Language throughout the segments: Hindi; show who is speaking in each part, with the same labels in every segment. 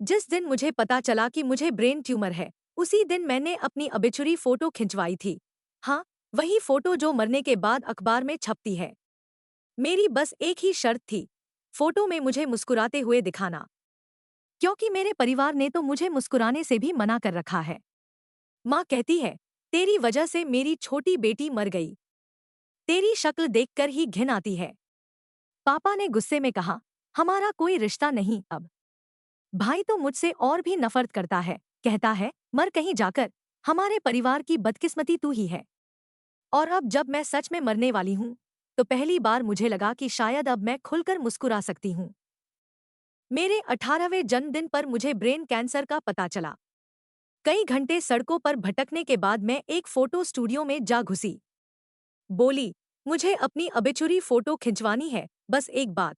Speaker 1: जिस दिन मुझे पता चला कि मुझे ब्रेन ट्यूमर है, उसी दिन मैंने अपनी अबिचुरी फोटो खिंचवाई थी। हाँ, वही फोटो जो मरने के बाद अखबार में छपती है। मेरी बस एक ही शर्त थी, फोटो में मुझे मुस्कुराते हुए दिखाना, क्योंकि मेरे परिवार ने तो मुझे मुस्कुराने से भी मना कर रखा है। माँ कहती है, तेरी वजह से मेरी छोटी बेटी मर गई। तेरी शक्ल देखकर ही घिन आती है। पापा ने गुस्से में कहा, हमारा कोई रिश्ता नहीं अब। भाई तो मुझसे और भी नफरत करता है, कहता है, मर कहीं जाकर, हमारे परिवार की बदकिस्मती तू ही है। और अब जब मैं सच में मरने वाली हूँ, तो पहली बार मुझे लगा कि शायद अब मैं खुलकर मुस्कुरा सकती हूँ। मेरे 18वें जन्मदिन पर मुझे ब्रेन कैंसर का पता चला। कई घंटे सड़कों पर भटकने के बाद मैं एक फोटो स्टूडियो में जा घुसी। बोली, मुझे अपनी अबिचुरी फोटो खिंचवानी है, बस एक बात।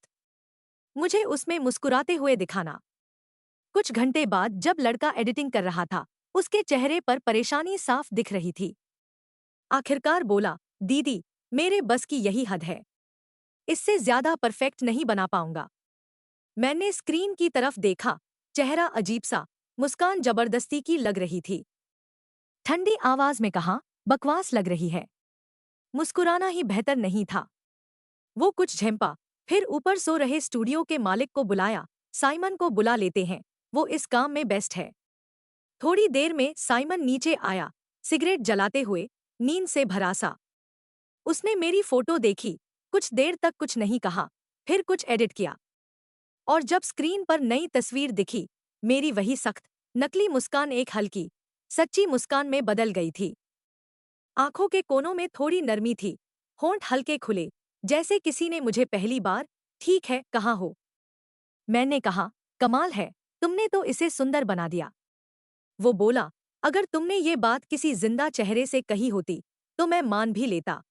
Speaker 1: मुझे उसमें मुस्कुराते हुए दिखाना। कुछ घंटे बाद जब लड़का एडिटिंग कर रहा था, उसके चेहरे पर परेशानी साफ दिख रही थी। आखिरकार बोला, दीदी, मेरे बस की यही हद है। इससे ज्यादा परफेक्ट नहीं बना पाऊंगा। मैंने स्क्रीन की तरफ देखा, चेहरा अजीब सा, मुस्कान जबरदस्ती की लग रही थी। ठंडी आवाज में कहा, बकवास लग रही है। मुस्कुराना ही बेहतर नहीं था। वो कुछ झेंपा, फिर ऊपर सो रहे स्टूडियो के मालिक को बुलाया, साइमन को बुला लेते हैं, वो इस काम में बेस्ट है। थोड़ी देर में साइमन नीचे आया, सिगरेट जलाते हुए, नींद से भरा सा। उसने मेरी फोटो देखी, कुछ देर तक कुछ नहीं कहा, फिर कुछ एडिट किया। और जब स्क्रीन पर नई तस्वीर दिखी, मेरी वही सख्त, नकली मुस्कान एक हल्की, सच्ची मुस्कान में बदल गई थी। आंखों के कोनों में थोड़ी नरमी थी, होंठ हल्के खुले, जैसे किसी ने मुझे पहली बार ठीक है कहा हो। मैंने कहा, कमाल है, तुमने तो इसे सुंदर बना दिया। वो बोला, अगर तुमने ये बात किसी जिंदा चेहरे से कही होती, तो मैं मान भी लेता।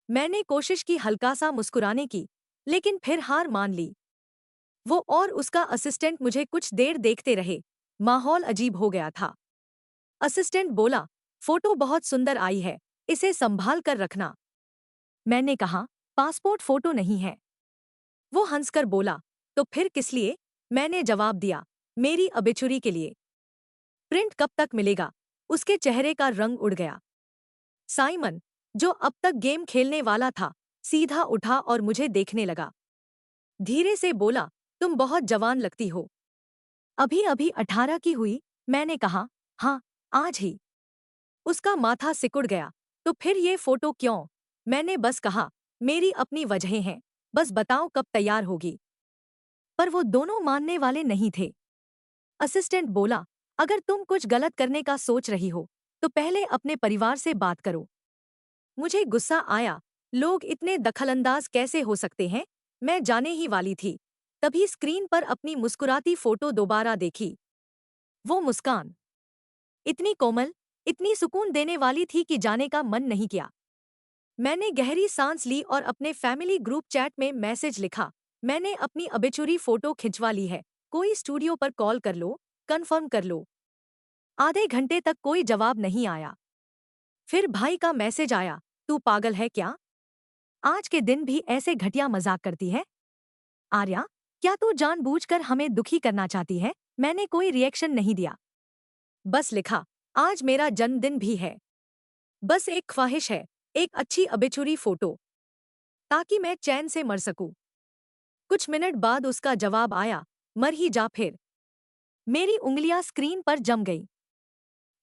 Speaker 1: मैंने कोशिश की हल्का सा मुस्कुराने की, लेकिन फिर हार मान ली। वो और उसका असिस्टेंट मुझे कुछ देर देखते रहे, माहौल अजीब हो गया था। असिस्टेंट बोला, फोटो बहुत सुंदर आई है, इसे संभाल कर रखना। मैंने कहा, पासपोर्ट फोटो नहीं है। वो हंसकर बोला, तो फिर किस लिए? मैंने जवाब दिया, मेरी अबिचुरी के लिए। प्रिंट कब तक मिलेगा? उसके चेहरे का रंग उड़ गया। साइमन, जो अब तक गेम खेलने वाला था, सीधा उठा और मुझे देखने लगा। धीरे से बोला, तुम बहुत जवान लगती हो। अभी अभी 18 की हुई। मैंने कहा, हाँ, आज ही। उसका माथा सिकुड़ गया, तो फिर ये फोटो क्यों? मैंने बस कहा, मेरी अपनी वजहें हैं, बस बताओ कब तैयार होगी। पर वो दोनों मानने वाले नहीं थे। असिस्टेंट बोला, अगर तुम कुछ गलत करने का सोच रही हो, तो पहले अपने परिवार से बात करो। मुझे गुस्सा आया, लोग इतने दखलंदाज कैसे हो सकते हैं? मैं जाने ही वाली थी, तभी स्क्रीन पर अपनी मुस्कुराती फोटो दोबारा देखी। वो मुस्कान इतनी कोमल, इतनी सुकून देने वाली थी कि जाने का मन नहीं किया। मैंने गहरी सांस ली और अपने फैमिली ग्रुप चैट में मैसेज लिखा, मैंने अपनी अबिचुरी फोटो खिंचवा ली है, कोई स्टूडियो पर कॉल कर लो, कंफर्म कर लो। आधे घंटे तक कोई जवाब नहीं आया। फिर भाई का मैसेज आया, तू पागल है क्या? आज के दिन भी ऐसे घटिया मजाक करती है? आर्या, क्या तू जानबूझकर हमें दुखी करना चाहती है? मैंने कोई रिएक्शन नहीं दिया, बस लिखा, आज मेरा जन्मदिन भी है। बस एक ख्वाहिश है, एक अच्छी अबिचुरी फोटो, ताकि मैं चैन से मर सकूं। कुछ मिनट बाद उसका जवाब आया, मर ही जा फिर। मेरी उंगलियां स्क्रीन पर जम गईं।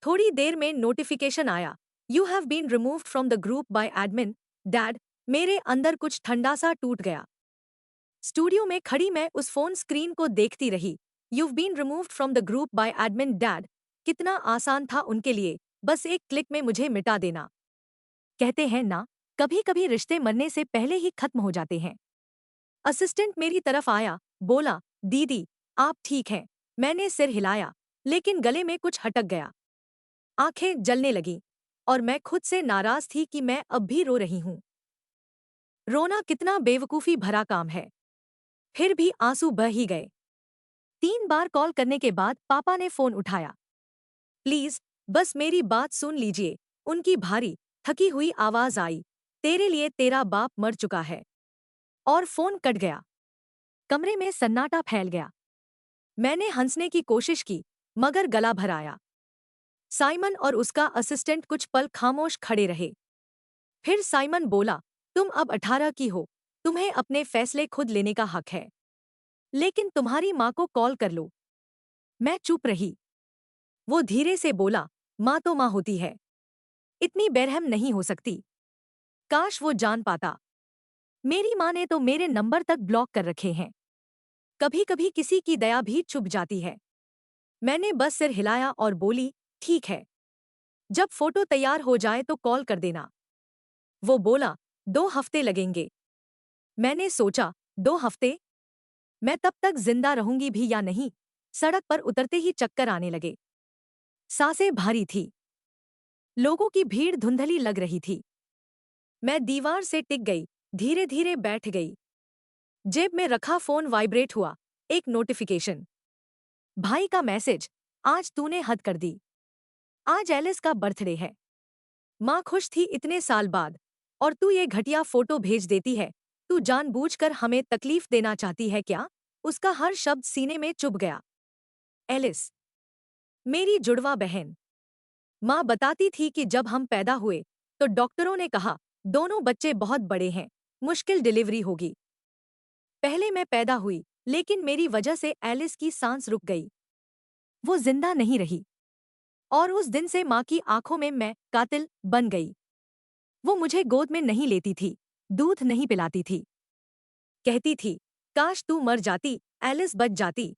Speaker 1: थोड़ी देर में नोटिफिकेशन आया, you have been removed from the group by admin. Dead, मेरे अंदर कुछ ठंडा सा टूट गया। स्टूडियो में खड़ी मैं उस फोन स्क्रीन को देखती रही। You've been removed from the group by admin dad। कितना आसान था उनके लिए, बस एक क्लिक में मुझे मिटा देना। कहते हैं ना, कभी कभी रिश्ते मरने से पहले ही खत्म हो जाते हैं। असिस्टेंट मेरी तरफ आया, बोला, दीदी, आप ठीक हैं? मैंने सिर हिलाया, लेकिन गले में कुछ अटक गया। आंखें जलने लगीं, और मैं खुद से नाराज थी कि मैं अब भी रो रही हूं। रोना कितना बेवकूफी भरा काम है। फिर भी आंसू बह ही गए। 3 बार कॉल करने के बाद पापा ने फोन उठाया। प्लीज, बस मेरी बात सुन लीजिए। उनकी भारी, थकी हुई आवाज आई, तेरे लिए तेरा बाप मर चुका है। और फोन कट गया। कमरे में सन्नाटा फैल गया। मैंने हंसने की कोशिश की, मगर गला भर आया। साइमन और उसका असिस्टेंट कुछ पल खामोश खड़े रहे। फिर साइमन बोला, तुम अब 18 की हो, तुम्हें अपने फैसले खुद लेने का हक है। लेकिन तुम्हारी माँ को कॉल कर लो। मैं चुप रही। वो धीरे से बोला, माँ तो माँ होती है, इतनी बेरहम नहीं हो सकती। काश वो जान पाता। मेरी माँ ने तो मेरे नंबर तक ब्लॉक कर रखे हैं। कभी कभी किसी की दया भी चुप जाती है। मैंने बस सिर हिलाया और बोली, ठीक है, जब फोटो तैयार हो जाए तो कॉल कर देना। वो बोला, 2 हफ्ते लगेंगे। मैंने सोचा, 2 हफ्ते? मैं तब तक जिंदा रहूंगी भी या नहीं? सड़क पर उतरते ही चक्कर आने लगे। सांसें भारी थी। लोगों की भीड़ धुंधली लग रही थी। मैं दीवार से टिक गई, धीरे धीरे बैठ गई। जेब में रखा फोन वाइब्रेट हुआ। एक नोटिफिकेशन। भाई का मैसेज, आज तूने हद कर दी। आज एलिस का बर्थडे है। माँ खुश थी इतने साल बाद, और तू ये घटिया फोटो भेज देती है। तू जानबूझकर हमें तकलीफ देना चाहती है क्या? उसका हर शब्द सीने में चुभ गया। एलिस, मेरी जुड़वा बहन। माँ बताती थी कि जब हम पैदा हुए तो डॉक्टरों ने कहा, दोनों बच्चे बहुत बड़े हैं, मुश्किल डिलीवरी होगी। पहले मैं पैदा हुई, लेकिन मेरी वजह से एलिस की सांस रुक गई। वो जिंदा नहीं रही। और उस दिन से माँ की आंखों में मैं कातिल बन गई। वो मुझे गोद में नहीं लेती थी, दूध नहीं पिलाती थी। कहती थी, काश तू मर जाती, एलिस बच जाती।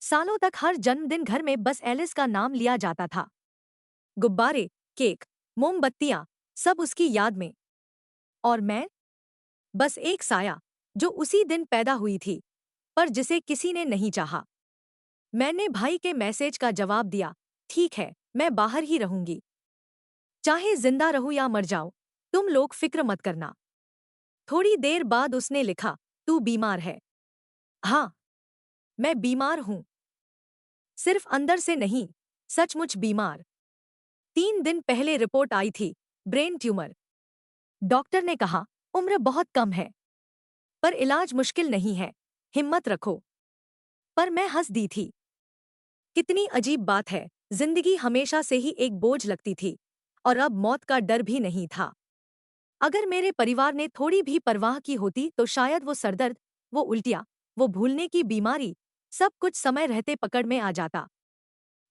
Speaker 1: सालों तक हर जन्मदिन घर में बस एलिस का नाम लिया जाता था। गुब्बारे, केक, मोमबत्तियां, सब उसकी याद में। और मैं, बस एक साया, जो उसी दिन पैदा हुई थी, पर जिसे किसी ने नहीं चाहा। मैंने भाई के मैसेज का जवाब दिया, ठीक है, मैं बाहर ही रहूंगी। चाहे जिंदा रहूं या मर जाऊं, तुम लोग फिक्र मत करना। थोड़ी देर बाद उसने लिखा, तू बीमार है। हाँ, मैं बीमार हूं। सिर्फ अंदर से नहीं, सचमुच बीमार। 3 दिन पहले रिपोर्ट आई थी, ब्रेन ट्यूमर। डॉक्टर ने कहा, उम्र बहुत कम है, पर इलाज मुश्किल नहीं है, हिम्मत रखो। पर मैं हंस दी थी। कितनी अजीब बात है, जिंदगी हमेशा से ही एक बोझ लगती थी, और अब मौत का डर भी नहीं था। अगर मेरे परिवार ने थोड़ी भी परवाह की होती तो शायद वो सरदर्द, वो उल्टियाँ, वो भूलने की बीमारी, सब कुछ समय रहते पकड़ में आ जाता।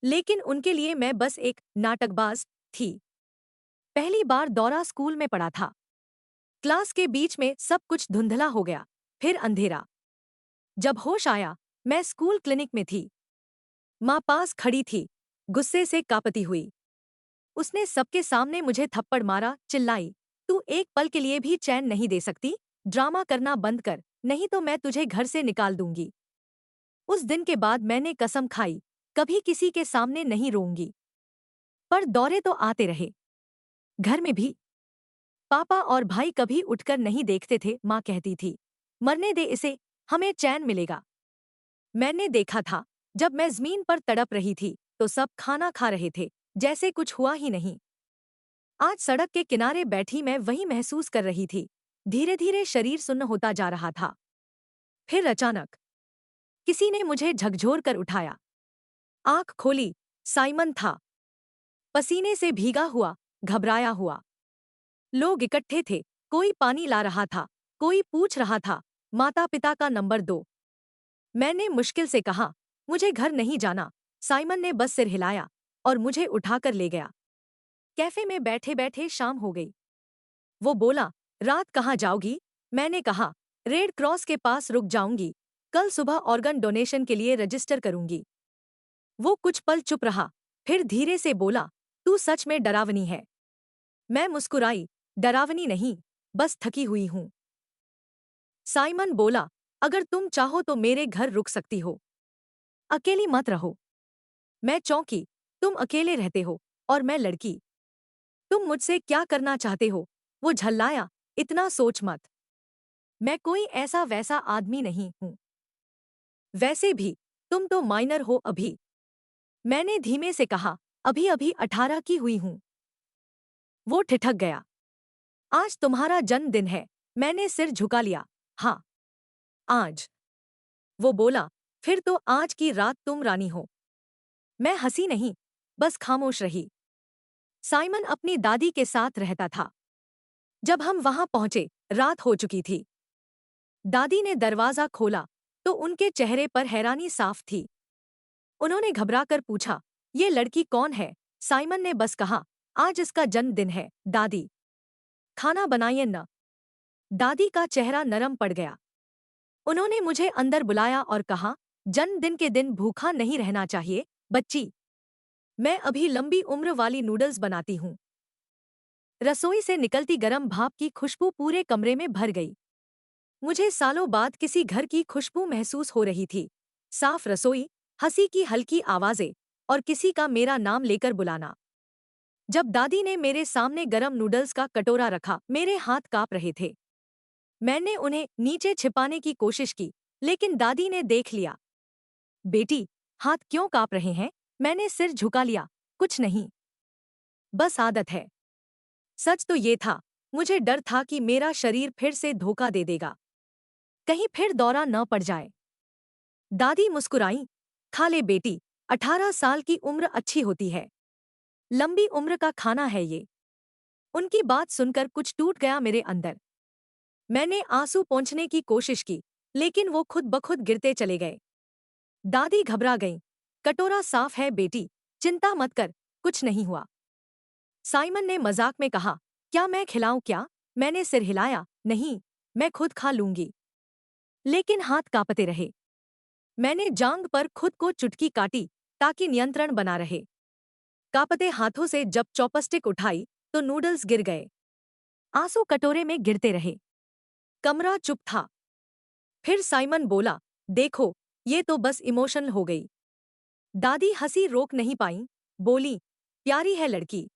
Speaker 1: लेकिन उनके लिए मैं बस एक नाटकबाज थी। पहली बार दौरा स्कूल में पड़ा था। क्लास के बीच में सब कुछ धुंधला हो गया, फिर अंधेरा। जब होश आया, मैं स्कूल क्लिनिक में थी। माँ पास खड़ी थी, गुस्से से कांपती हुई। उसने सबके सामने मुझे थप्पड़ मारा, चिल्लाई, तू एक पल के लिए भी चैन नहीं दे सकती? ड्रामा करना बंद कर, नहीं तो मैं तुझे घर से निकाल दूंगी। उस दिन के बाद मैंने कसम खाई, कभी किसी के सामने नहीं रोऊंगी। पर दौरे तो आते रहे, घर में भी। पापा और भाई कभी उठकर नहीं देखते थे। माँ कहती थी, मरने दे इसे, हमें चैन मिलेगा। मैंने देखा था, जब मैं जमीन पर तड़प रही थी तो सब खाना खा रहे थे, जैसे कुछ हुआ ही नहीं। आज सड़क के किनारे बैठी मैं वही महसूस कर रही थी। धीरे धीरे शरीर सुन्न होता जा रहा था। फिर अचानक किसी ने मुझे झकझोर कर उठाया। आंख खोली, साइमन था, पसीने से भीगा हुआ, घबराया हुआ। लोग इकट्ठे थे, कोई पानी ला रहा था, कोई पूछ रहा था, माता पिता का नंबर दो। मैंने मुश्किल से कहा, मुझे घर नहीं जाना। साइमन ने बस सिर हिलाया और मुझे उठाकर ले गया। कैफे में बैठे बैठे शाम हो गई। वो बोला, रात कहाँ जाओगी? मैंने कहा, रेड क्रॉस के पास रुक जाऊंगी, कल सुबह ऑर्गन डोनेशन के लिए रजिस्टर करूंगी। वो कुछ पल चुप रहा, फिर धीरे से बोला, तू सच में डरावनी है। मैं मुस्कुराई, डरावनी नहीं, बस थकी हुई हूं। साइमन बोला, अगर तुम चाहो तो मेरे घर रुक सकती हो, अकेली मत रहो। मैं चौंकी, तुम अकेले रहते हो, और मैं लड़की। तुम मुझसे क्या करना चाहते हो? वो झल्लाया, इतना सोच मत। मैं कोई ऐसा वैसा आदमी नहीं हूं। वैसे भी तुम तो माइनर हो अभी। मैंने धीमे से कहा, अभी अभी 18 की हुई हूं। वो ठिठक गया। आज तुम्हारा जन्मदिन है। मैंने सिर झुका लिया। हाँ, आज। वो बोला, फिर तो आज की रात तुम रानी हो। मैं हंसी नहीं, बस खामोश रही। साइमन अपनी दादी के साथ रहता था। जब हम वहां पहुंचे, रात हो चुकी थी। दादी ने दरवाजा खोला तो उनके चेहरे पर हैरानी साफ थी। उन्होंने घबराकर पूछा, ये लड़की कौन है? साइमन ने बस कहा, आज इसका जन्मदिन है दादी। खाना बनाइए न। दादी का चेहरा नरम पड़ गया। उन्होंने मुझे अंदर बुलाया और कहा, जन्मदिन के दिन भूखा नहीं रहना चाहिए बच्ची। मैं अभी लंबी उम्र वाली नूडल्स बनाती हूँ। रसोई से निकलती गरम भाप की खुशबू पूरे कमरे में भर गई। मुझे सालों बाद किसी घर की खुशबू महसूस हो रही थी। साफ रसोई, हंसी की हल्की आवाजें और किसी का मेरा नाम लेकर बुलाना। जब दादी ने मेरे सामने गरम नूडल्स का कटोरा रखा, मेरे हाथ कांप रहे थे। मैंने उन्हें नीचे छिपाने की कोशिश की, लेकिन दादी ने देख लिया। बेटी, हाथ क्यों कांप रहे हैं? मैंने सिर झुका लिया। कुछ नहीं, बस आदत है। सच तो ये था, मुझे डर था कि मेरा शरीर फिर से धोखा दे देगा, कहीं फिर दौरा न पड़ जाए। दादी मुस्कुराई। खा ले बेटी, 18 साल की उम्र अच्छी होती है। लंबी उम्र का खाना है ये। उनकी बात सुनकर कुछ टूट गया मेरे अंदर। मैंने आंसू पोंछने की कोशिश की, लेकिन वो खुद ब खुद गिरते चले गए। दादी घबरा गईं। कटोरा साफ है बेटी, चिंता मत कर, कुछ नहीं हुआ। साइमन ने मजाक में कहा, क्या मैं खिलाऊं क्या? मैंने सिर हिलाया, नहीं, मैं खुद खा लूंगी। लेकिन हाथ कांपते रहे। मैंने जांघ पर खुद को चुटकी काटी ताकि नियंत्रण बना रहे। कांपते हाथों से जब चॉपस्टिक उठाई तो नूडल्स गिर गए। आंसू कटोरे में गिरते रहे। कमरा चुप था। फिर साइमन बोला, देखो, ये तो बस इमोशनल हो गई। दादी हंसी रोक नहीं पाई। बोली, प्यारी है लड़की।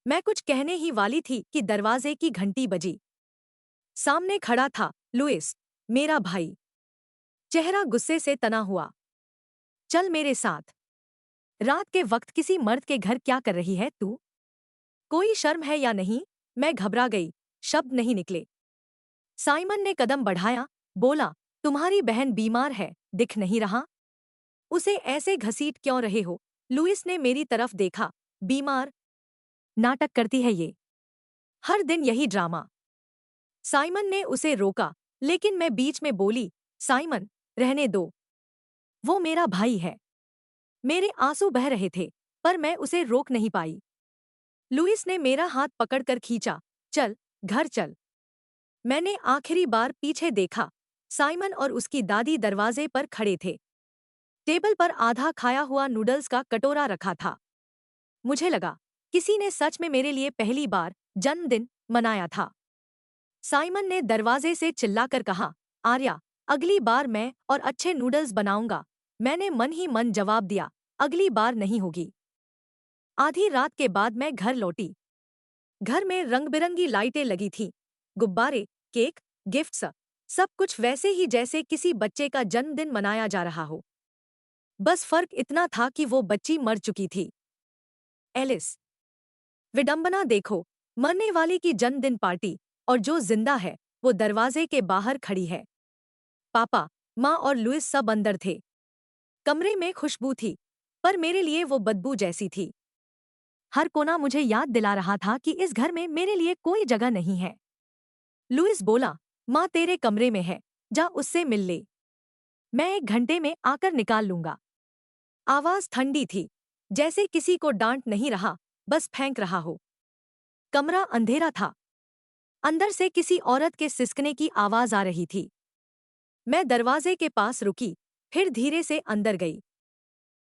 Speaker 1: मैं कुछ कहने ही वाली थी कि दरवाजे की घंटी बजी। सामने खड़ा था लुइस, मेरा भाई। चेहरा गुस्से से तना हुआ। चल मेरे साथ। रात के वक्त किसी मर्द के घर क्या कर रही है तू? कोई शर्म है या नहीं? मैं घबरा गई, शब्द नहीं निकले। साइमन ने कदम बढ़ाया, बोला, तुम्हारी बहन बीमार है, दिख नहीं रहा? उसे ऐसे घसीट क्यों रहे हो? लुइस ने मेरी तरफ देखा। बीमार? नाटक करती है ये। हर दिन यही ड्रामा। साइमन ने उसे रोका, लेकिन मैं बीच में बोली, साइमन, रहने दो। वो मेरा भाई है। मेरे आंसू बह रहे थे, पर मैं उसे रोक नहीं पाई। लुइस ने मेरा हाथ पकड़कर खींचा, चल, घर चल। मैंने आखिरी बार पीछे देखा। साइमन और उसकी दादी दरवाजे पर खड़े थे। टेबल पर आधा खाया हुआ नूडल्स का कटोरा रखा था। मुझे लगा, किसी ने सच में मेरे लिए पहली बार जन्मदिन मनाया था। साइमन ने दरवाजे से चिल्लाकर कहा, आर्या, अगली बार मैं और अच्छे नूडल्स बनाऊंगा। मैंने मन ही मन जवाब दिया, अगली बार नहीं होगी। आधी रात के बाद मैं घर लौटी। घर में रंग-बिरंगी लाइटें लगी थीं, गुब्बारे, केक, गिफ्ट्स, सब कुछ वैसे ही जैसे किसी बच्चे का जन्मदिन मनाया जा रहा हो। बस फर्क इतना था कि वो बच्ची मर चुकी थी। एलिस। विडंबना देखो, मरने वाली की जन्मदिन पार्टी, और जो जिंदा है वो दरवाजे के बाहर खड़ी है। पापा, माँ और लुइस सब अंदर थे। कमरे में खुशबू थी, पर मेरे लिए वो बदबू जैसी थी। हर कोना मुझे याद दिला रहा था कि इस घर में मेरे लिए कोई जगह नहीं है। लुइस बोला, माँ तेरे कमरे में है, जा उससे मिल ले। मैं 1 घंटे में आकर निकाल लूंगा। आवाज ठंडी थी, जैसे किसी को डांट नहीं रहा, बस फेंक रहा हो। कमरा अंधेरा था। अंदर से किसी औरत के सिसकने की आवाज आ रही थी। मैं दरवाजे के पास रुकी, फिर धीरे से अंदर गई।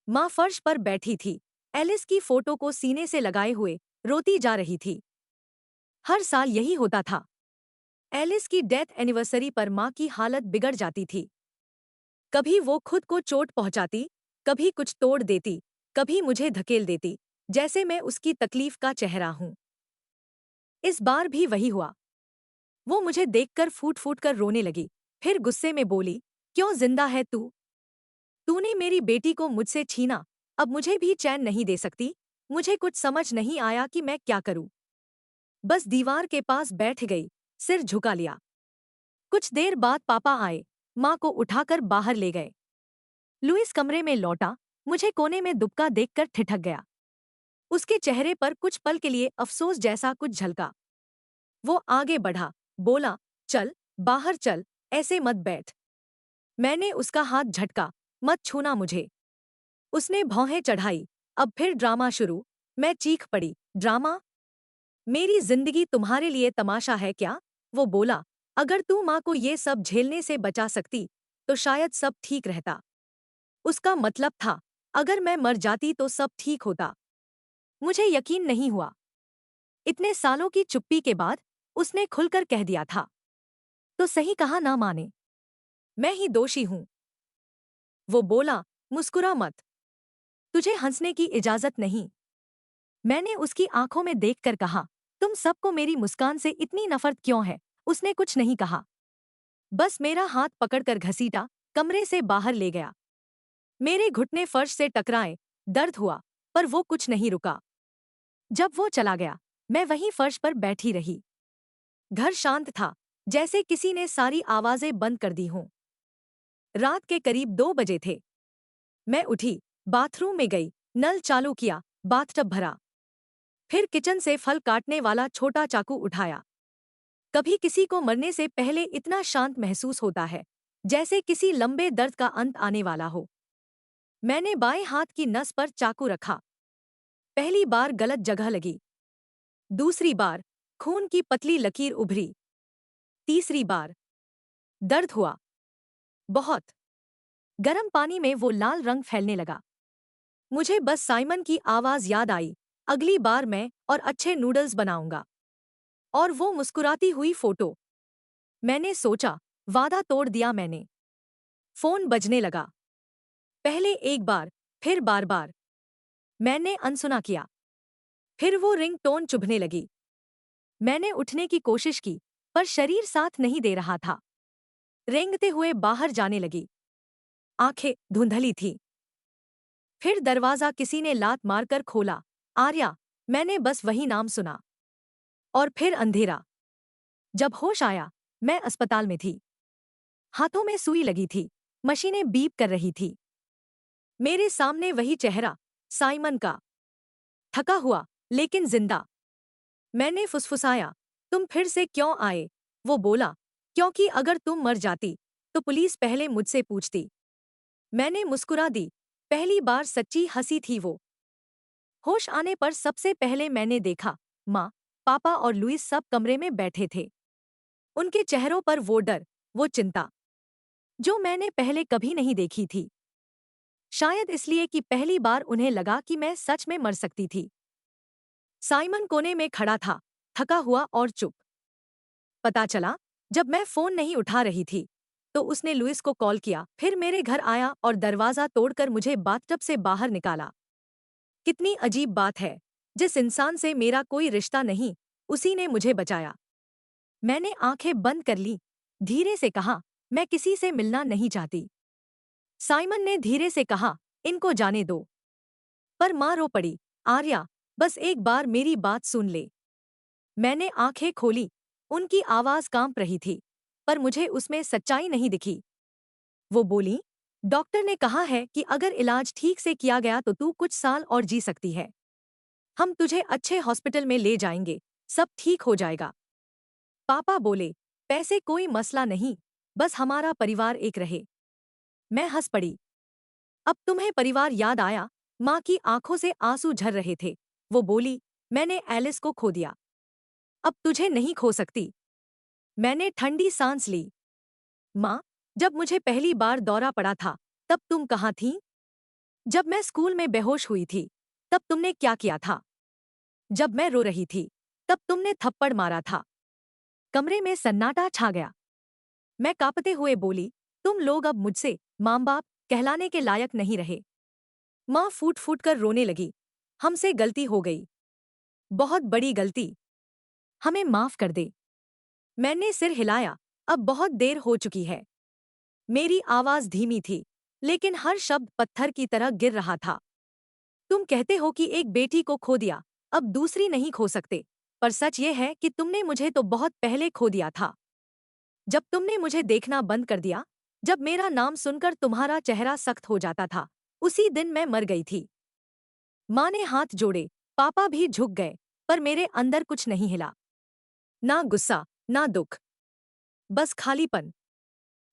Speaker 1: माँ फर्श पर बैठी थी, एलिस की फोटो को सीने से लगाए हुए रोती जा रही थी। हर साल यही होता था। एलिस की डेथ एनिवर्सरी पर माँ की हालत बिगड़ जाती थी। कभी वो खुद को चोट पहुंचाती, कभी कुछ तोड़ देती, कभी मुझे धकेल देती, जैसे मैं उसकी तकलीफ का चेहरा हूं। इस बार भी वही हुआ। वो मुझे देखकर फूट फूट कर रोने लगी, फिर गुस्से में बोली, क्यों जिंदा है तू? तूने मेरी बेटी को मुझसे छीना, अब मुझे भी चैन नहीं दे सकती। मुझे कुछ समझ नहीं आया कि मैं क्या करूं। बस दीवार के पास बैठ गई, सिर झुका लिया। कुछ देर बाद पापा आए, माँ को उठाकर बाहर ले गए। लुइस कमरे में लौटा, मुझे कोने में दुबका देखकर ठिठक गया। उसके चेहरे पर कुछ पल के लिए अफसोस जैसा कुछ झलका। वो आगे बढ़ा, बोला, चल, बाहर चल, ऐसे मत बैठ। मैंने उसका हाथ झटका, मत छूना मुझे। उसने भौहें चढ़ाई, अब फिर ड्रामा शुरू। मैं चीख पड़ी, ड्रामा? मेरी जिंदगी तुम्हारे लिए तमाशा है क्या? वो बोला, अगर तू माँ को ये सब झेलने से बचा सकती, तो शायद सब ठीक रहता। उसका मतलब था, अगर मैं मर जाती तो सब ठीक होता। मुझे यकीन नहीं हुआ। इतने सालों की चुप्पी के बाद उसने खुलकर कह दिया था। तो सही कहा ना माने, मैं ही दोषी हूं। वो बोला, मुस्कुरा मत, तुझे हंसने की इजाजत नहीं। मैंने उसकी आंखों में देखकर कहा, तुम सबको मेरी मुस्कान से इतनी नफरत क्यों है? उसने कुछ नहीं कहा, बस मेरा हाथ पकड़कर घसीटा, कमरे से बाहर ले गया। मेरे घुटने फर्श से टकराए, दर्द हुआ, पर वो कुछ नहीं रुका। जब वो चला गया, मैं वहीं फर्श पर बैठी रही। घर शांत था, जैसे किसी ने सारी आवाजें बंद कर दी हों। रात के करीब 2 बजे थे। मैं उठी, बाथरूम में गई, नल चालू किया, बाथटब भरा। फिर किचन से फल काटने वाला छोटा चाकू उठाया। कभी किसी को मरने से पहले इतना शांत महसूस होता है, जैसे किसी लंबे दर्द का अंत आने वाला हो। मैंने बाएं हाथ की नस पर चाकू रखा। पहली बार गलत जगह लगी। दूसरी बार खून की पतली लकीर उभरी। तीसरी बार दर्द हुआ, बहुत। गर्म पानी में वो लाल रंग फैलने लगा। मुझे बस साइमन की आवाज याद आई, अगली बार मैं और अच्छे नूडल्स बनाऊंगा। और वो मुस्कुराती हुई फोटो। मैंने सोचा, वादा तोड़ दिया मैंने। फोन बजने लगा, पहले एक बार, फिर बार बार। मैंने अनसुना किया। फिर वो रिंग टोन चुभने लगी। मैंने उठने की कोशिश की, पर शरीर साथ नहीं दे रहा था। रेंगते हुए बाहर जाने लगी। आंखें धुंधली थीं। फिर दरवाजा किसी ने लात मारकर खोला, आर्या। मैंने बस वही नाम सुना। और फिर अंधेरा। जब होश आया, मैं अस्पताल में थी। हाथों में सुई लगी थी, मशीनें बीप कर रही थी। मेरे सामने वही चेहरा, साइमन का, थका हुआ लेकिन जिंदा। मैंने फुसफुसाया, तुम फिर से क्यों आए? वो बोला, क्योंकि अगर तुम मर जाती, तो पुलिस पहले मुझसे पूछती। मैंने मुस्कुरा दी, पहली बार सच्ची हंसी थी वो। होश आने पर सबसे पहले मैंने देखा, माँ, पापा और लुइस सब कमरे में बैठे थे। उनके चेहरों पर वो डर, वो चिंता, जो मैंने पहले कभी नहीं देखी थी। शायद इसलिए कि पहली बार उन्हें लगा कि मैं सच में मर सकती थी। साइमन कोने में खड़ा था, थका हुआ और चुप। पता चला, जब मैं फोन नहीं उठा रही थी, तो उसने लुइस को कॉल किया, फिर मेरे घर आया और दरवाजा तोड़कर मुझे बाथटब से बाहर निकाला। कितनी अजीब बात है, जिस इंसान से मेरा कोई रिश्ता नहीं, उसी ने मुझे बचाया। मैंने आंखें बंद कर ली, धीरे से कहा, मैं किसी से मिलना नहीं चाहती। साइमन ने धीरे से कहा, इनको जाने दो। पर माँ रो पड़ी, आर्या, बस एक बार मेरी बात सुन ले। मैंने आंखें खोली, उनकी आवाज कांप रही थी, पर मुझे उसमें सच्चाई नहीं दिखी। वो बोली, डॉक्टर ने कहा है कि अगर इलाज ठीक से किया गया तो तू कुछ साल और जी सकती है। हम तुझे अच्छे हॉस्पिटल में ले जाएंगे, सब ठीक हो जाएगा। पापा बोले, पैसे कोई मसला नहीं, बस हमारा परिवार एक रहे। मैं हंस पड़ी। अब तुम्हें परिवार याद आया? माँ की आंखों से आंसू झर रहे थे। वो बोली, मैंने एलिस को खो दिया, अब तुझे नहीं खो सकती। मैंने ठंडी सांस ली। माँ, जब मुझे पहली बार दौरा पड़ा था, तब तुम कहाँ थीं? जब मैं स्कूल में बेहोश हुई थी, तब तुमने क्या किया था? जब मैं रो रही थी, तब तुमने थप्पड़ मारा था। कमरे में सन्नाटा छा गया। मैं कांपते हुए बोली, तुम लोग अब मुझसे माँ बाप कहलाने के लायक नहीं रहे। माँ फूट फूट कर रोने लगी, हमसे गलती हो गई, बहुत बड़ी गलती, हमें माफ कर दे। मैंने सिर हिलाया, अब बहुत देर हो चुकी है। मेरी आवाज धीमी थी, लेकिन हर शब्द पत्थर की तरह गिर रहा था। तुम कहते हो कि एक बेटी को खो दिया, अब दूसरी नहीं खो सकते, पर सच ये है कि तुमने मुझे तो बहुत पहले खो दिया था। जब तुमने मुझे देखना बंद कर दिया, जब मेरा नाम सुनकर तुम्हारा चेहरा सख्त हो जाता था, उसी दिन मैं मर गई थी। माँ ने हाथ जोड़े, पापा भी झुक गए, पर मेरे अंदर कुछ नहीं हिला। ना गुस्सा, ना दुख, बस खालीपन।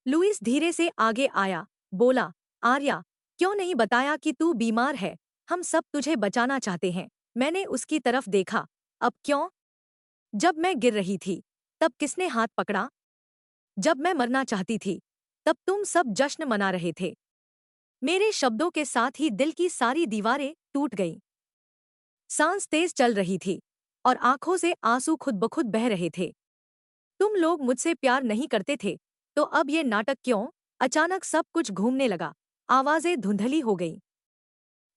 Speaker 1: लुइस धीरे से आगे आया, बोला, आर्या, क्यों नहीं बताया कि तू बीमार है? हम सब तुझे बचाना चाहते हैं। मैंने उसकी तरफ देखा। अब क्यों? जब मैं गिर रही थी, तब किसने हाथ पकड़ा? जब मैं मरना चाहती थी, तब तुम सब जश्न मना रहे थे। मेरे शब्दों के साथ ही दिल की सारी दीवारें टूट गईं। सांस तेज चल रही थी और आंखों से आंसू खुद ब खुद बह रहे थे। तुम लोग मुझसे प्यार नहीं करते थे, तो अब ये नाटक क्यों? अचानक सब कुछ घूमने लगा, आवाजें धुंधली हो गईं।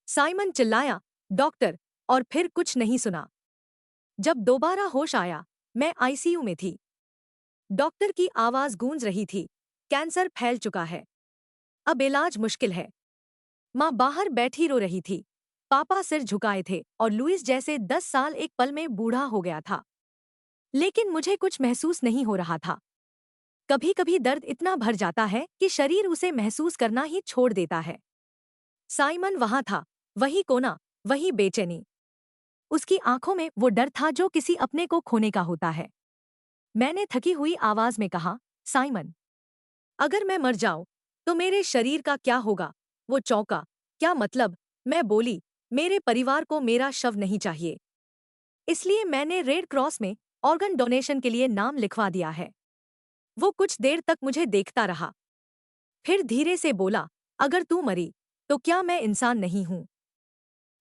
Speaker 1: साइमन चिल्लाया, डॉक्टर, और फिर कुछ नहीं सुना। जब दोबारा होश आया, मैं आईसीयू में थी। डॉक्टर की आवाज गूंज रही थी, कैंसर फैल चुका है, अब इलाज मुश्किल है। माँ बाहर बैठी रो रही थी। पापा सिर झुकाए थे और लुइस जैसे 10 साल एक पल में बूढ़ा हो गया था। लेकिन मुझे कुछ महसूस नहीं हो रहा था। कभी कभी दर्द इतना भर जाता है कि शरीर उसे महसूस करना ही छोड़ देता है। साइमन वहां था, वही कोना, वही बेचैनी। उसकी आंखों में वो डर था जो किसी अपने को खोने का होता है। मैंने थकी हुई आवाज में कहा, साइमन, अगर मैं मर जाऊं तो मेरे शरीर का क्या होगा? वो चौंका। क्या मतलब? मैं बोली, मेरे परिवार को मेरा शव नहीं चाहिए। इसलिए मैंने रेड क्रॉस में ऑर्गन डोनेशन के लिए नाम लिखवा दिया है। वो कुछ देर तक मुझे देखता रहा, फिर धीरे से बोला, अगर तू मरी तो क्या मैं इंसान नहीं हूं?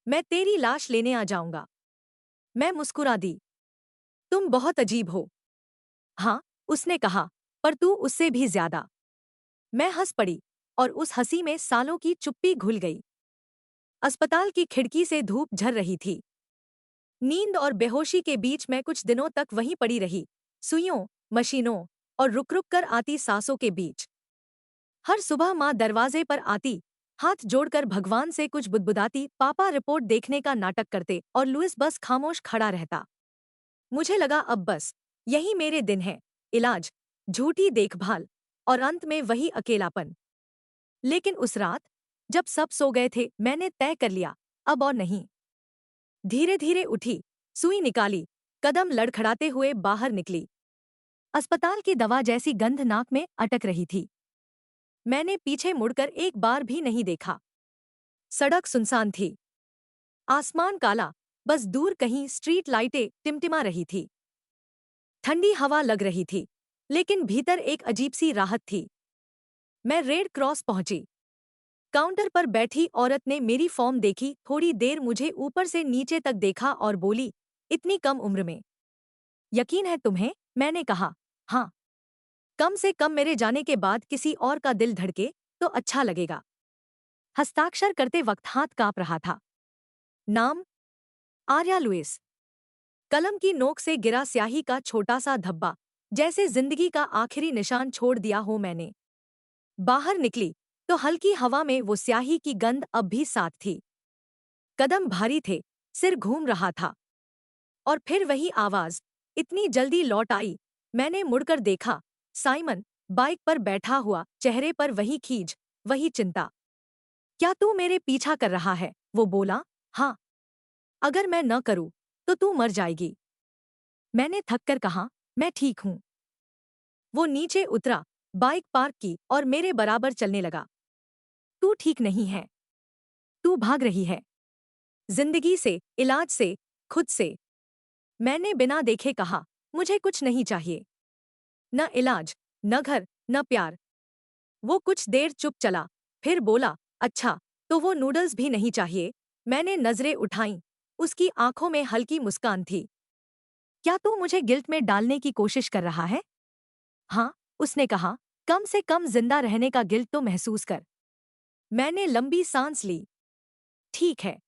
Speaker 1: मैं तेरी लाश लेने आ जाऊंगा। मैं मुस्कुरा दी। तुम बहुत अजीब हो। हाँ, उसने कहा, पर तू उससे भी ज्यादा। मैं हंस पड़ी और उस हंसी में सालों की चुप्पी घुल गई। अस्पताल की खिड़की से धूप झर रही थी। नींद और बेहोशी के बीच मैं कुछ दिनों तक वहीं पड़ी रही, सुइयों, मशीनों और रुक रुक कर आती सांसों के बीच। हर सुबह माँ दरवाजे पर आती, हाथ जोड़कर भगवान से कुछ बुदबुदाती, पापा रिपोर्ट देखने का नाटक करते और लुइस बस खामोश खड़ा रहता। मुझे लगा अब बस यही मेरे दिन हैं, इलाज, झूठी देखभाल और अंत में वही अकेलापन। लेकिन उस रात, जब सब सो गए थे, मैंने तय कर लिया, अब और नहीं। धीरे धीरे उठी, सुई निकाली, कदम लड़खड़ाते हुए बाहर निकली। अस्पताल की दवा जैसी गंध नाक में अटक रही थी। मैंने पीछे मुड़कर एक बार भी नहीं देखा। सड़क सुनसान थी, आसमान काला, बस दूर कहीं स्ट्रीट लाइटें टिमटिमा रही थी। ठंडी हवा लग रही थी, लेकिन भीतर एक अजीब सी राहत थी। मैं रेड क्रॉस पहुंची। काउंटर पर बैठी औरत ने मेरी फॉर्म देखी, थोड़ी देर मुझे ऊपर से नीचे तक देखा और बोली, इतनी कम उम्र में यकीन है तुम्हें? मैंने कहा, हाँ, कम से कम मेरे जाने के बाद किसी और का दिल धड़के तो अच्छा लगेगा। हस्ताक्षर करते वक्त हाथ कांप रहा था। नाम, आर्या लुइस। कलम की नोक से गिरा स्याही का छोटा सा धब्बा, जैसे जिंदगी का आखिरी निशान छोड़ दिया हो मैंने। बाहर निकली तो हल्की हवा में वो स्याही की गंध अब भी साथ थी। कदम भारी थे, सिर घूम रहा था। और फिर वही आवाज इतनी जल्दी लौट आई। मैंने मुड़कर देखा, साइमन बाइक पर बैठा हुआ, चेहरे पर वही खींच, वही चिंता। क्या तू मेरे पीछा कर रहा है? वो बोला, हाँ। अगर मैं न करूं तो तू मर जाएगी। मैंने थक कर कहा, मैं ठीक हूं। वो नीचे उतरा, बाइक पार्क की और मेरे बराबर चलने लगा। तू ठीक नहीं है। तू भाग रही है, जिंदगी से, इलाज से, खुद से। मैंने बिना देखे कहा, मुझे कुछ नहीं चाहिए। न इलाज, न घर, न प्यार। वो कुछ देर चुप चला, फिर बोला, अच्छा, तो वो नूडल्स भी नहीं चाहिए? मैंने नजरें उठाईं, उसकी आंखों में हल्की मुस्कान थी। क्या तू मुझे गिल्ट में डालने की कोशिश कर रहा है? हाँ, उसने कहा, कम से कम जिंदा रहने का गिल्ट तो महसूस कर। मैंने लंबी सांस ली। ठीक है,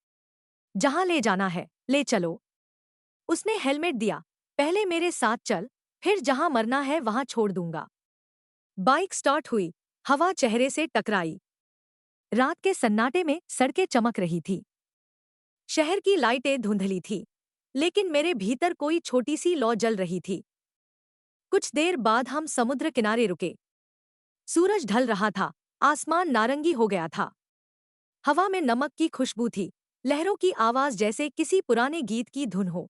Speaker 1: जहां ले जाना है, ले चलो। उसने हेलमेट दिया, पहले मेरे साथ चल, फिर जहां मरना है वहां छोड़ दूंगा। बाइक स्टार्ट हुई, हवा चेहरे से टकराई। रात के सन्नाटे में सड़कें चमक रही थी। शहर की लाइटें धुंधली थी, लेकिन मेरे भीतर कोई छोटी सी लौ जल रही थी। कुछ देर बाद हम समुद्र किनारे रुके। सूरज ढल रहा था, आसमान नारंगी हो गया था। हवा में नमक की खुशबू थी, लहरों की आवाज जैसे किसी पुराने गीत की धुन हो।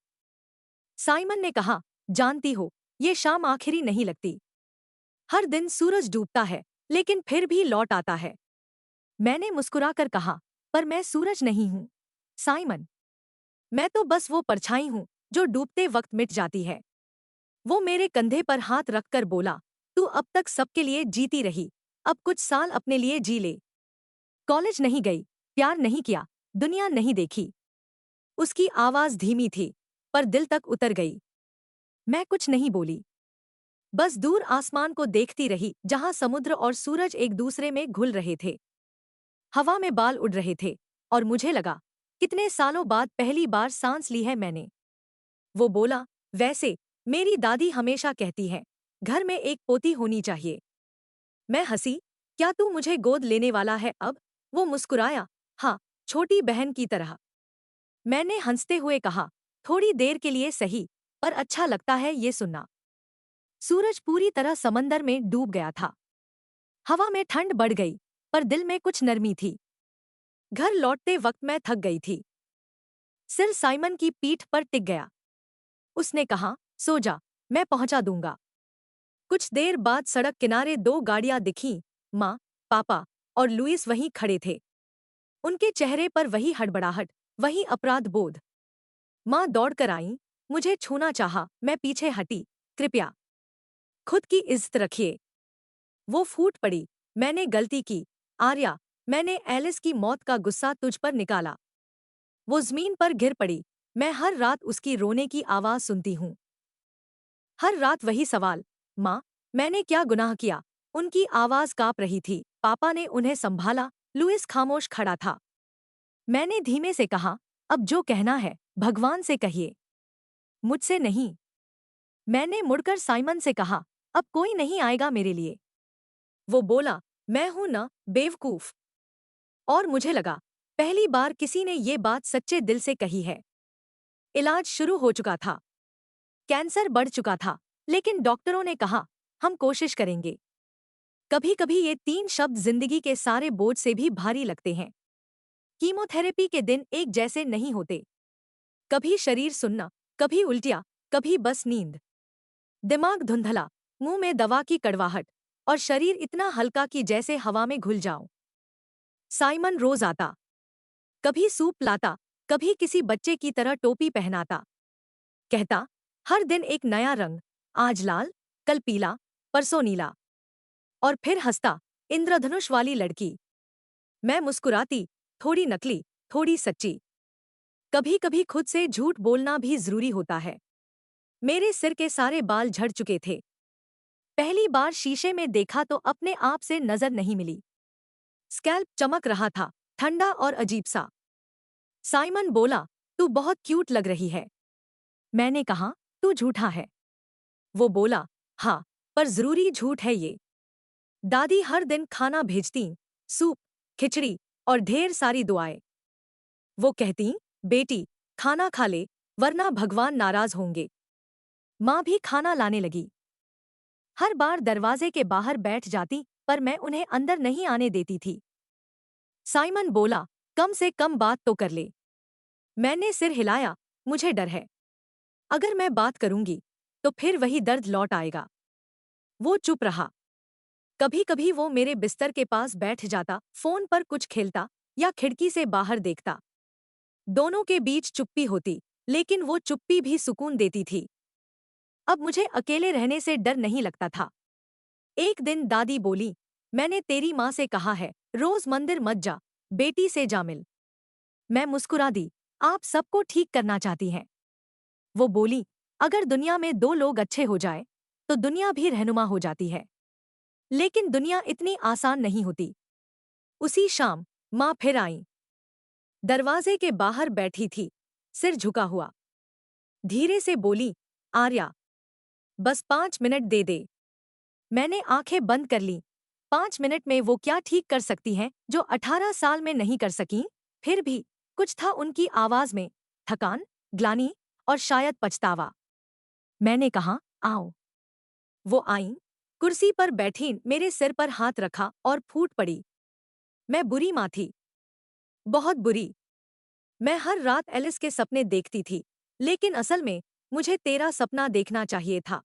Speaker 1: साइमन ने कहा, जानती हो, ये शाम आखिरी नहीं लगती। हर दिन सूरज डूबता है, लेकिन फिर भी लौट आता है। मैंने मुस्कुराकर कहा, पर मैं सूरज नहीं हूं साइमन। मैं तो बस वो परछाई हूं जो डूबते वक्त मिट जाती है। वो मेरे कंधे पर हाथ रखकर बोला, तू अब तक सबके लिए जीती रही, अब कुछ साल अपने लिए जी ले। कॉलेज नहीं गई, प्यार नहीं किया, दुनिया नहीं देखी। उसकी आवाज धीमी थी, पर दिल तक उतर गई। मैं कुछ नहीं बोली, बस दूर आसमान को देखती रही जहां समुद्र और सूरज एक दूसरे में घुल रहे थे। हवा में बाल उड़ रहे थे और मुझे लगा, कितने सालों बाद पहली बार सांस ली है मैंने। वो बोला, वैसे मेरी दादी हमेशा कहती है, घर में एक पोती होनी चाहिए। मैं हंसी, क्या तू मुझे गोद लेने वाला है अब? वो मुस्कुराया, हाँ, छोटी बहन की तरह। मैंने हंसते हुए कहा, थोड़ी देर के लिए सही, पर अच्छा लगता है ये सुनना। सूरज पूरी तरह समंदर में डूब गया था। हवा में ठंड बढ़ गई, पर दिल में कुछ नरमी थी। घर लौटते वक्त मैं थक गई थी। सिर साइमन की पीठ पर टिक गया। उसने कहा, सो जा, मैं पहुंचा दूंगा। कुछ देर बाद सड़क किनारे दो गाड़ियां दिखीं, माँ, पापा और लुइस वहीं खड़े थे। उनके चेहरे पर वही हड़बड़ाहट, वही अपराध बोध। माँ दौड़कर आईं, मुझे छूना चाहा, मैं पीछे हटी, कृपया खुद की इज्जत रखिए। वो फूट पड़ी, मैंने गलती की, आर्या, मैंने एलिस की मौत का गुस्सा तुझ पर निकाला। वो जमीन पर गिर पड़ी, मैं हर रात उसकी रोने की आवाज सुनती हूँ। हर रात वही सवाल, माँ, मैंने क्या गुनाह किया? उनकी आवाज कांप रही थी। पापा ने उन्हें संभाला, लुइस खामोश खड़ा था। मैंने धीमे से कहा, अब जो कहना है भगवान से कहिए, मुझसे नहीं। मैंने मुड़कर साइमन से कहा, अब कोई नहीं आएगा मेरे लिए। वो बोला, मैं हूं न, बेवकूफ। और मुझे लगा, पहली बार किसी ने ये बात सच्चे दिल से कही है। इलाज शुरू हो चुका था, कैंसर बढ़ चुका था, लेकिन डॉक्टरों ने कहा, हम कोशिश करेंगे। कभी कभी ये तीन शब्द जिंदगी के सारे बोझ से भी भारी लगते हैं। कीमोथेरेपी के दिन एक जैसे नहीं होते। कभी शरीर सुन्ना, कभी उल्टियाँ, कभी बस नींद। दिमाग धुंधला, मुंह में दवा की कड़वाहट, और शरीर इतना हल्का कि जैसे हवा में घुल जाओ। साइमन रोज आता, कभी सूप लाता, कभी किसी बच्चे की तरह टोपी पहनाता। कहता, हर दिन एक नया रंग, आज लाल, कल पीला, परसों नीला। और फिर हंसता, इंद्रधनुष वाली लड़की। मैं मुस्कुराती, थोड़ी नकली, थोड़ी सच्ची। कभी कभी खुद से झूठ बोलना भी जरूरी होता है। मेरे सिर के सारे बाल झड़ चुके थे। पहली बार शीशे में देखा तो अपने आप से नजर नहीं मिली। स्कैल्प चमक रहा था, ठंडा और अजीब सा। साइमन बोला, तू बहुत क्यूट लग रही है। मैंने कहा, तू झूठा है। वो बोला, हाँ, पर जरूरी झूठ है ये। दादी हर दिन खाना भेजती, सूप, खिचड़ी और ढेर सारी दुआएं। वो कहती, बेटी, खाना खा ले, वरना भगवान नाराज होंगे। माँ भी खाना लाने लगी। हर बार दरवाजे के बाहर बैठ जाती, पर मैं उन्हें अंदर नहीं आने देती थी। साइमन बोला, कम से कम बात तो कर ले। मैंने सिर हिलाया, मुझे डर है। अगर मैं बात करूंगी, तो फिर वही दर्द लौट आएगा। वो चुप रहा। कभी कभी वो मेरे बिस्तर के पास बैठ जाता, फोन पर कुछ खेलता या खिड़की से बाहर देखता। दोनों के बीच चुप्पी होती, लेकिन वो चुप्पी भी सुकून देती थी। अब मुझे अकेले रहने से डर नहीं लगता था। एक दिन दादी बोली, मैंने तेरी माँ से कहा है, रोज मंदिर मत जा, बेटी से जा मिल। मैं मुस्कुरा दी, आप सबको ठीक करना चाहती हैं। वो बोली, अगर दुनिया में दो लोग अच्छे हो जाए, तो दुनिया भी रहनुमा हो जाती है। लेकिन दुनिया इतनी आसान नहीं होती। उसी शाम माँ फिर आई। दरवाजे के बाहर बैठी थी, सिर झुका हुआ। धीरे से बोली, आर्या, बस 5 मिनट दे दे। मैंने आंखें बंद कर लीं। 5 मिनट में वो क्या ठीक कर सकती हैं जो 18 साल में नहीं कर सकीं? फिर भी कुछ था उनकी आवाज में, थकान, ग्लानि और शायद पछतावा। मैंने कहा, आओ। वो आईं, कुर्सी पर बैठी मेरे सिर पर हाथ रखा और फूट पड़ी। मैं बुरी माँ थी, बहुत बुरी। मैं हर रात एलिस के सपने देखती थी, लेकिन असल में मुझे तेरा सपना देखना चाहिए था।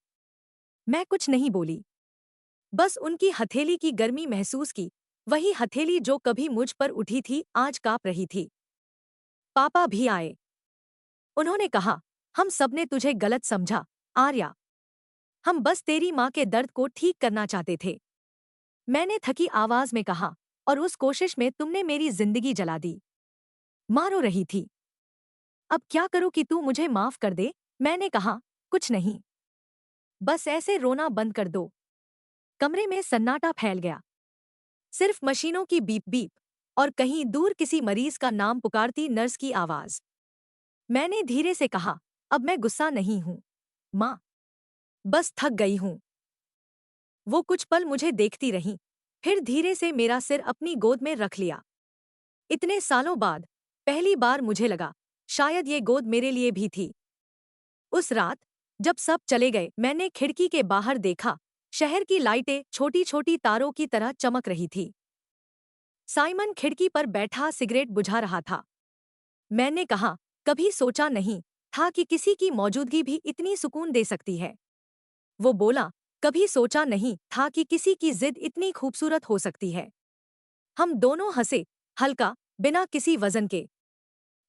Speaker 1: मैं कुछ नहीं बोली, बस उनकी हथेली की गर्मी महसूस की, वही हथेली जो कभी मुझ पर उठी थी आज कांप रही थी। पापा भी आए। उन्होंने कहा, हम सबने तुझे गलत समझा, आर्या। हम बस तेरी माँ के दर्द को ठीक करना चाहते थे। मैंने थकी आवाज में कहा, और उस कोशिश में तुमने मेरी जिंदगी जला दी। माँ रो रही थी। अब क्या करूं कि तू मुझे माफ कर दे? मैंने कहा, कुछ नहीं, बस ऐसे रोना बंद कर दो। कमरे में सन्नाटा फैल गया, सिर्फ मशीनों की बीप बीप और कहीं दूर किसी मरीज का नाम पुकारती नर्स की आवाज। मैंने धीरे से कहा, अब मैं गुस्सा नहीं हूं माँ, बस थक गई हूं। वो कुछ पल मुझे देखती रही, फिर धीरे से मेरा सिर अपनी गोद में रख लिया। इतने सालों बाद पहली बार मुझे लगा, शायद ये गोद मेरे लिए भी थी। उस रात जब सब चले गए, मैंने खिड़की के बाहर देखा। शहर की लाइटें छोटी छोटी तारों की तरह चमक रही थी। साइमन खिड़की पर बैठा सिगरेट बुझा रहा था। मैंने कहा, कभी सोचा नहीं था कि किसी की मौजूदगी भी इतनी सुकून दे सकती है। वो बोला, कभी सोचा नहीं था कि किसी की जिद इतनी खूबसूरत हो सकती है। हम दोनों हंसे, हल्का, बिना किसी वजन के।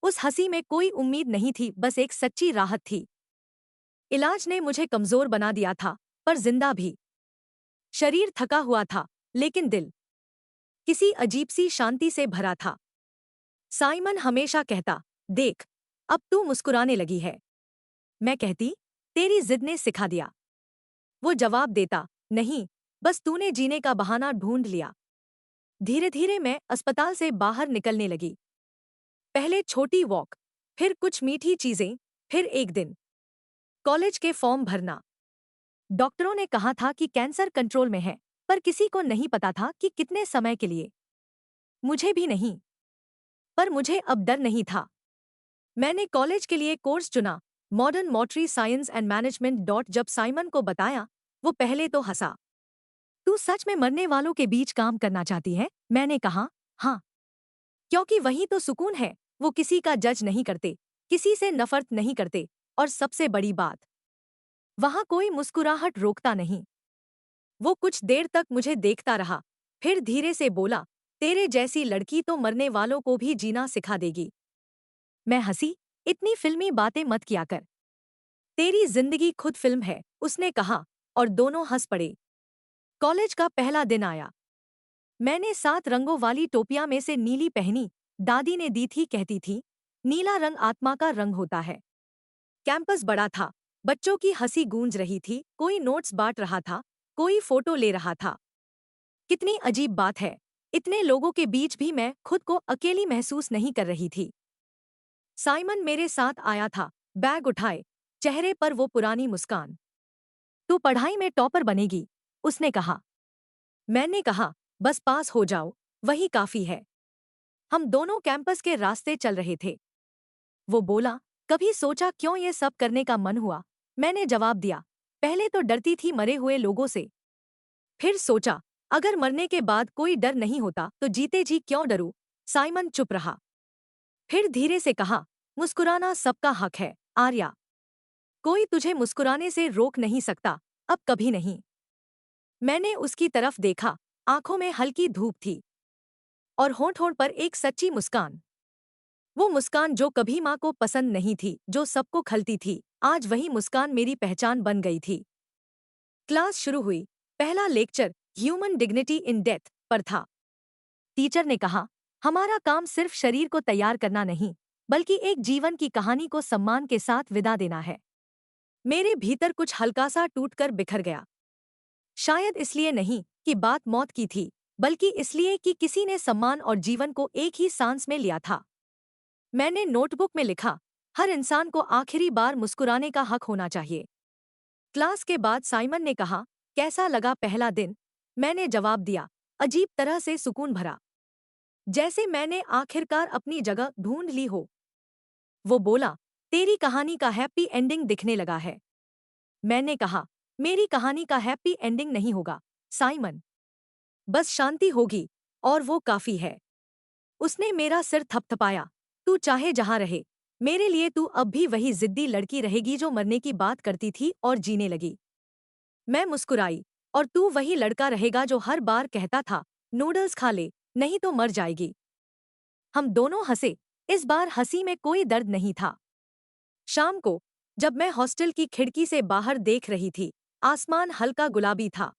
Speaker 1: उस हंसी में कोई उम्मीद नहीं थी, बस एक सच्ची राहत थी। इलाज ने मुझे कमजोर बना दिया था, पर जिंदा भी। शरीर थका हुआ था, लेकिन दिल किसी अजीब सी शांति से भरा था। साइमन हमेशा कहता, देख, अब तू मुस्कुराने लगी है। मैं कहती, तेरी जिद ने सिखा दिया। वो जवाब देता, नहीं, बस तूने जीने का बहाना ढूंढ लिया। धीरे धीरे मैं अस्पताल से बाहर निकलने लगी। पहले छोटी वॉक, फिर कुछ मीठी चीजें, फिर एक दिन कॉलेज के फॉर्म भरना। डॉक्टरों ने कहा था कि कैंसर कंट्रोल में है, पर किसी को नहीं पता था कि कितने समय के लिए। मुझे भी नहीं। पर मुझे अब डर नहीं था। मैंने कॉलेज के लिए कोर्स चुना, मॉडर्न मॉटरी साइंस एंड मैनेजमेंट। जब साइमन को बताया, वो पहले तो हंसा। तू सच में मरने वालों के बीच काम करना चाहती है? मैंने कहा, हाँ, क्योंकि वही तो सुकून है। वो किसी का जज नहीं करते, किसी से नफरत नहीं करते, और सबसे बड़ी बात, वहां कोई मुस्कुराहट रोकता नहीं। वो कुछ देर तक मुझे देखता रहा, फिर धीरे से बोला, तेरे जैसी लड़की तो मरने वालों को भी जीना सिखा देगी। मैं हंसी, इतनी फिल्मी बातें मत किया कर। तेरी जिंदगी खुद फिल्म है, उसने कहा, और दोनों हंस पड़े। कॉलेज का पहला दिन आया। मैंने 7 रंगों वाली टोपियां में से नीली पहनी, दादी ने दी थी, कहती थी, नीला रंग आत्मा का रंग होता है। कैंपस बड़ा था, बच्चों की हंसी गूंज रही थी, कोई नोट्स बांट रहा था, कोई फोटो ले रहा था। कितनी अजीब बात है, इतने लोगों के बीच भी मैं खुद को अकेली महसूस नहीं कर रही थी। साइमन मेरे साथ आया था, बैग उठाए, चेहरे पर वो पुरानी मुस्कान। तू पढ़ाई में टॉपर बनेगी, उसने कहा। मैंने कहा, बस पास हो जाओ, वही काफी है। हम दोनों कैंपस के रास्ते चल रहे थे। वो बोला, कभी सोचा क्यों ये सब करने का मन हुआ? मैंने जवाब दिया, पहले तो डरती थी मरे हुए लोगों से। फिर सोचा, अगर मरने के बाद कोई डर नहीं होता तो जीते जी क्यों डरूं? साइमन चुप रहा। फिर धीरे से कहा, मुस्कुराना सबका हक है, आर्या। कोई तुझे मुस्कुराने से रोक नहीं सकता, अब कभी नहीं। मैंने उसकी तरफ देखा, आंखों में हल्की धूप थी और होंठ-होंठ पर एक सच्ची मुस्कान। वो मुस्कान जो कभी माँ को पसंद नहीं थी, जो सबको खलती थी, आज वही मुस्कान मेरी पहचान बन गई थी। क्लास शुरू हुई। पहला lecture human dignity in death पर था। टीचर ने कहा, हमारा काम सिर्फ शरीर को तैयार करना नहीं, बल्कि एक जीवन की कहानी को सम्मान के साथ विदा देना है। मेरे भीतर कुछ हल्का सा टूटकर बिखर गया। शायद इसलिए नहीं कि बात मौत की थी, बल्कि इसलिए कि किसी ने सम्मान और जीवन को एक ही सांस में लिया था। मैंने नोटबुक में लिखा, हर इंसान को आखिरी बार मुस्कुराने का हक होना चाहिए। क्लास के बाद साइमन ने कहा, कैसा लगा पहला दिन? मैंने जवाब दिया, अजीब तरह से सुकून भरा, जैसे मैंने आखिरकार अपनी जगह ढूंढ ली हो। वो बोला, तेरी कहानी का हैप्पी एंडिंग दिखने लगा है। मैंने कहा, मेरी कहानी का हैप्पी एंडिंग नहीं होगा, साइमन। बस शांति होगी, और वो काफी है। उसने मेरा सिर थपथपाया। तू चाहे जहां रहे, मेरे लिए तू अब भी वही जिद्दी लड़की रहेगी जो मरने की बात करती थी और जीने लगी। मैं मुस्कुराई। और तू वही लड़का रहेगा जो हर बार कहता था, नूडल्स खा ले, नहीं तो मर जाएगी। हम दोनों हंसे। इस बार हंसी में कोई दर्द नहीं था। शाम को जब मैं हॉस्टल की खिड़की से बाहर देख रही थी, आसमान हल्का गुलाबी था।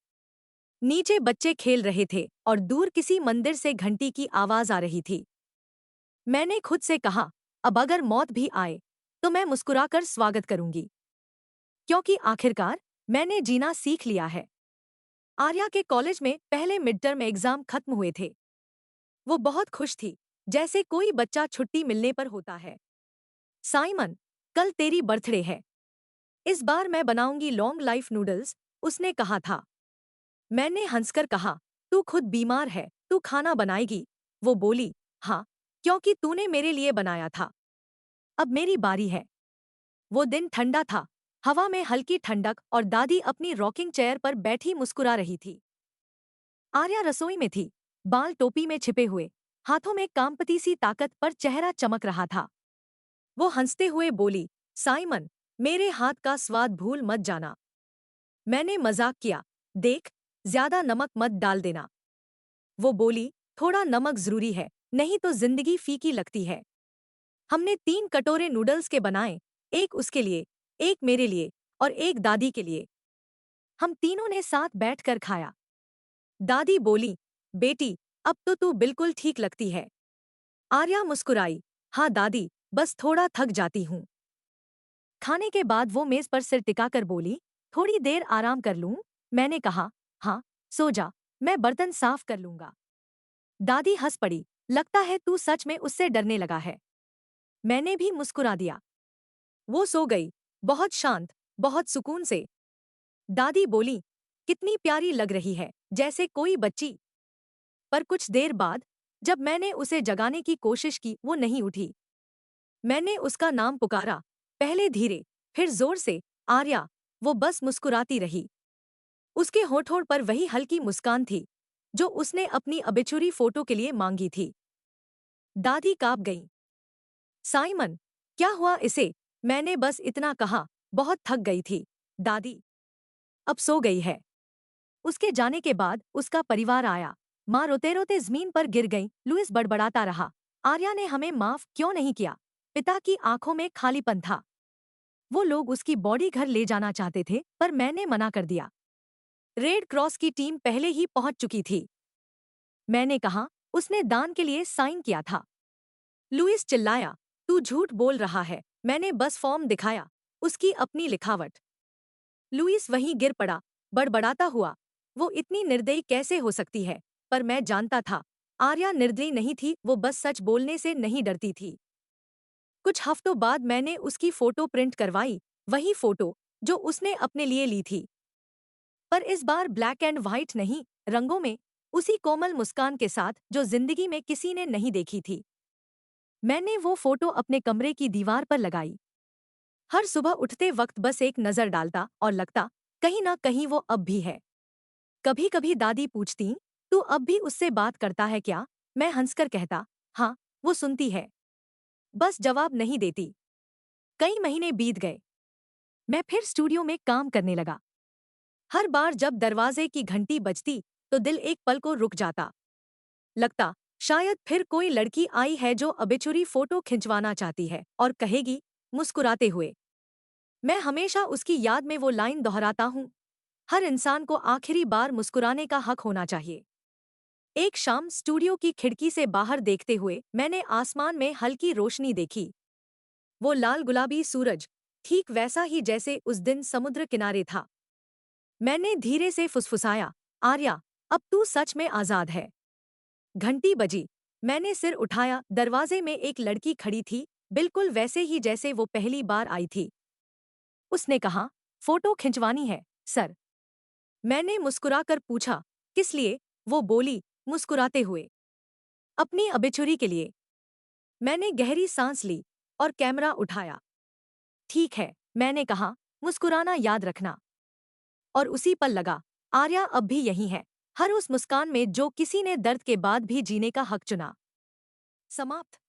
Speaker 1: नीचे बच्चे खेल रहे थे और दूर किसी मंदिर से घंटी की आवाज आ रही थी। मैंने खुद से कहा, अब अगर मौत भी आए तो मैं मुस्कुराकर स्वागत करूंगी, क्योंकि आखिरकार मैंने जीना सीख लिया है। आर्या के कॉलेज में पहले मिड टर्म एग्जाम खत्म हुए थे। वो बहुत खुश थी, जैसे कोई बच्चा छुट्टी मिलने पर होता है। साइमन, कल तेरी बर्थडे है। इस बार मैं बनाऊंगी लॉन्ग लाइफ नूडल्स, उसने कहा था। मैंने हंसकर कहा, तू खुद बीमार है, तू खाना बनाएगी? वो बोली, हाँ, क्योंकि तूने मेरे लिए बनाया था। अब मेरी बारी है। वो दिन ठंडा था, हवा में हल्की ठंडक और दादी अपनी रॉकिंग चेयर पर बैठी मुस्कुरा रही थी। आर्या रसोई में थी, बाल टोपी में छिपे हुए, हाथों में कांपती सी ताकत पर चेहरा चमक रहा था। वो हंसते हुए बोली, साइमन, मेरे हाथ का स्वाद भूल मत जाना। मैंने मजाक किया, देख, ज्यादा नमक मत डाल देना। वो बोली, थोड़ा नमक जरूरी है, नहीं तो जिंदगी फीकी लगती है। हमने 3 कटोरे नूडल्स के बनाए, एक उसके लिए, एक मेरे लिए और एक दादी के लिए। हम तीनों ने साथ बैठकर खाया। दादी बोली, बेटी, अब तो तू बिल्कुल ठीक लगती है। आर्या मुस्कुराई, हाँ दादी, बस थोड़ा थक जाती हूँ। खाने के बाद वो मेज पर सिर टिकाकर बोली, थोड़ी देर आराम कर लूं? मैंने कहा, हाँ, सो जा, मैं बर्तन साफ कर लूंगा। दादी हंस पड़ी, लगता है तू सच में उससे डरने लगा है। मैंने भी मुस्कुरा दिया। वो सो गई, बहुत शांत, बहुत सुकून से। दादी बोली, कितनी प्यारी लग रही है, जैसे कोई बच्ची। पर कुछ देर बाद जब मैंने उसे जगाने की कोशिश की, वो नहीं उठी। मैंने उसका नाम पुकारा, पहले धीरे, फिर जोर से, आर्या। वो बस मुस्कुराती रही। उसके होठों पर वही हल्की मुस्कान थी जो उसने अपनी अबिछुरी फोटो के लिए मांगी थी। दादी कांप गई। साइमन, क्या हुआ इसे? मैंने बस इतना कहा, बहुत थक गई थी। दादी अब सो गई है। उसके जाने के बाद उसका परिवार आया। माँ रोते रोते जमीन पर गिर गई। लुइस बड़बड़ाता रहा, आर्या ने हमें माफ क्यों नहीं किया? पिता की आंखों में खालीपन था। वो लोग उसकी बॉडी घर ले जाना चाहते थे, पर मैंने मना कर दिया। रेड क्रॉस की टीम पहले ही पहुंच चुकी थी। मैंने कहा, उसने दान के लिए साइन किया था। लुइस चिल्लाया, तू झूठ बोल रहा है, मैंने बस फॉर्म दिखाया, उसकी अपनी लिखावट। लुइस वहीं गिर पड़ा, बड़बड़ाता हुआ, वो इतनी निर्दयी कैसे हो सकती है? पर मैं जानता था, आर्या निर्दयी नहीं थी, वो बस सच बोलने से नहीं डरती थी। कुछ हफ्तों बाद मैंने उसकी फोटो प्रिंट करवाई, वही फोटो जो उसने अपने लिए ली थी। पर इस बार ब्लैक एंड व्हाइट नहीं, रंगों में, उसी कोमल मुस्कान के साथ जो जिंदगी में किसी ने नहीं देखी थी। मैंने वो फोटो अपने कमरे की दीवार पर लगाई। हर सुबह उठते वक्त बस एक नजर डालता और लगता, कहीं ना कहीं वो अब भी है। कभी कभी दादी पूछती, तू अब भी उससे बात करता है क्या? मैं हंसकर कहता, हाँ, वो सुनती है, बस जवाब नहीं देती। कई महीने बीत गए। मैं फिर स्टूडियो में काम करने लगा। हर बार जब दरवाजे की घंटी बजती तो दिल एक पल को रुक जाता। लगता, शायद फिर कोई लड़की आई है जो अबिछुरी फोटो खिंचवाना चाहती है और कहेगी, मुस्कुराते हुए, मैं हमेशा उसकी याद में वो लाइन दोहराता हूँ, हर इंसान को आखिरी बार मुस्कुराने का हक होना चाहिए। एक शाम स्टूडियो की खिड़की से बाहर देखते हुए मैंने आसमान में हल्की रोशनी देखी। वो लाल गुलाबी सूरज, ठीक वैसा ही जैसे उस दिन समुद्र किनारे था। मैंने धीरे से फुसफुसाया, आर्या, अब तू सच में आजाद है। घंटी बजी। मैंने सिर उठाया, दरवाजे में एक लड़की खड़ी थी, बिल्कुल वैसे ही जैसे वो पहली बार आई थी। उसने कहा, फोटो खिंचवानी है, सर? मैंने मुस्कुराकर पूछा, किस लिए? वो बोली, मुस्कुराते हुए, अपनी अबिछुरी के लिए। मैंने गहरी सांस ली और कैमरा उठाया। ठीक है, मैंने कहा, मुस्कुराना याद रखना। और उसी पल लगा, आर्या अब भी यही है, हर उस मुस्कान में जो किसी ने दर्द के बाद भी जीने का हक चुना। समाप्त।